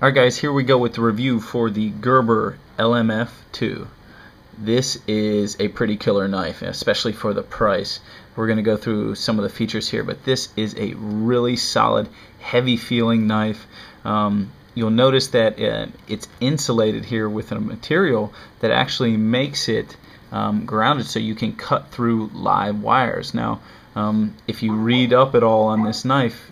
Alright guys, here we go with the review for the Gerber LMF 2. This is a pretty killer knife, especially for the price. We're going to go through some of the features here, but this is a really solid, heavy feeling knife. You'll notice that it's insulated here with a material that actually makes it grounded so you can cut through live wires. Now, if you read up at all on this knife,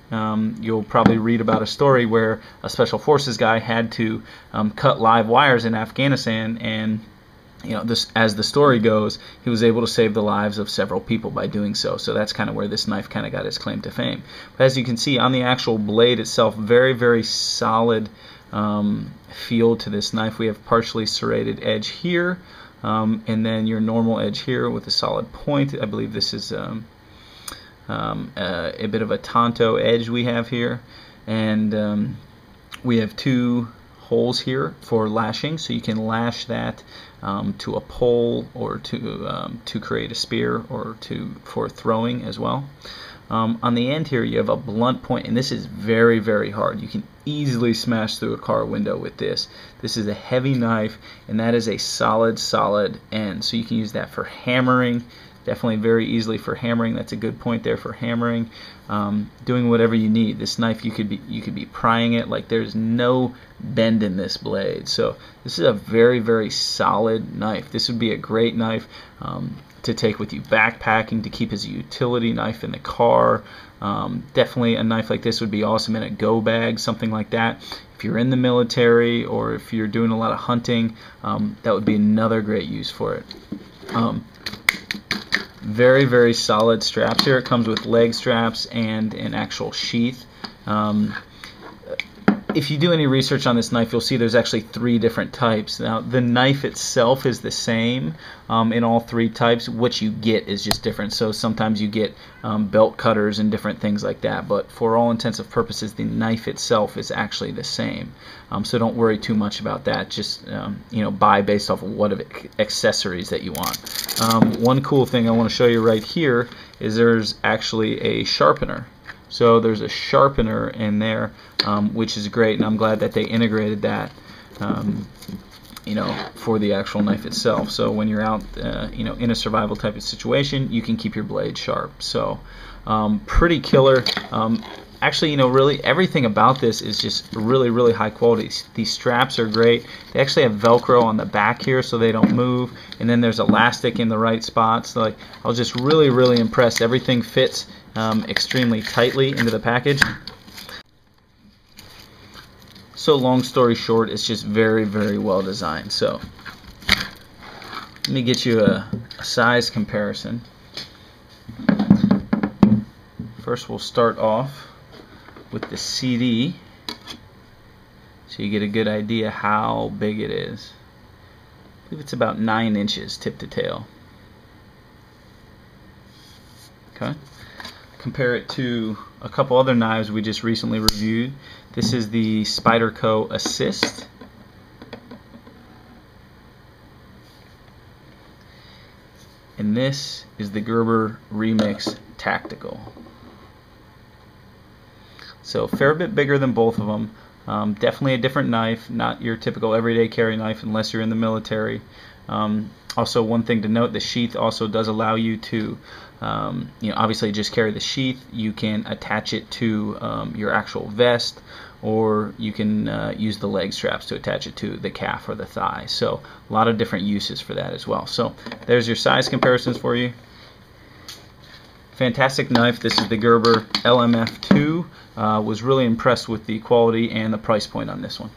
you'll probably read about a story where a special forces guy had to cut live wires in Afghanistan, and as the story goes, he was able to save the lives of several people by doing so. So that's kind of where this knife kind of got its claim to fame. But as you can see on the actual blade itself, very, very solid feel to this knife. We have partially serrated edge here, and then your normal edge here with a solid point. I believe this is a bit of a Tonto edge we have here, and we have two holes here for lashing, so you can lash that to a pole or to create a spear or for throwing as well. On the end here you have a blunt point, and this is very, very hard. You can easily smash through a car window with this. This is a heavy knife, and that is a solid end, so you can use that for hammering. Definitely very easily for hammering. That's a good point there for hammering. Doing whatever you need. This knife, you could be prying it. Like, there's no bend in this blade. So this is a very, very solid knife. This would be a great knife to take with you backpacking, to keep as a utility knife in the car. Definitely a knife like this would be awesome in a go bag, something like that. If you're in the military or if you're doing a lot of hunting, that would be another great use for it. Very, very solid straps here. It comes with leg straps and an actual sheath. If you do any research on this knife, you'll see there's actually 3 different types. Now, the knife itself is the same in all 3 types. What you get is just different. So sometimes you get belt cutters and different things like that. But for all intents and purposes, the knife itself is actually the same. So don't worry too much about that. Just buy based off of what accessories that you want. One cool thing I want to show you right here is there's actually a sharpener. So there's a sharpener in there, which is great, and I'm glad that they integrated that, for the actual knife itself. So when you're out, in a survival type of situation, you can keep your blade sharp. So pretty killer. Actually, really everything about this is just really, really high quality. These straps are great. They actually have Velcro on the back here so they don't move, and then there's elastic in the right spots. So, I was just really, really impressed. Everything fits extremely tightly into the package. So long story short, it's just very, very well designed. So let me get you a size comparison. First we'll start off with the CD, so you get a good idea how big it is. I believe it's about 9 inches tip to tail. Okay. Compare it to a couple other knives we just recently reviewed. This is the Spyderco Assist. And this is the Gerber Remix Tactical. So a fair bit bigger than both of them. Definitely a different knife, not your typical everyday carry knife unless you're in the military. Also, one thing to note, the sheath also does allow you to, obviously just carry the sheath. You can attach it to your actual vest, or you can use the leg straps to attach it to the calf or the thigh. So a lot of different uses for that as well. So there's your size comparisons for you. Fantastic knife. This is the Gerber LMF 2. Was really impressed with the quality and the price point on this one.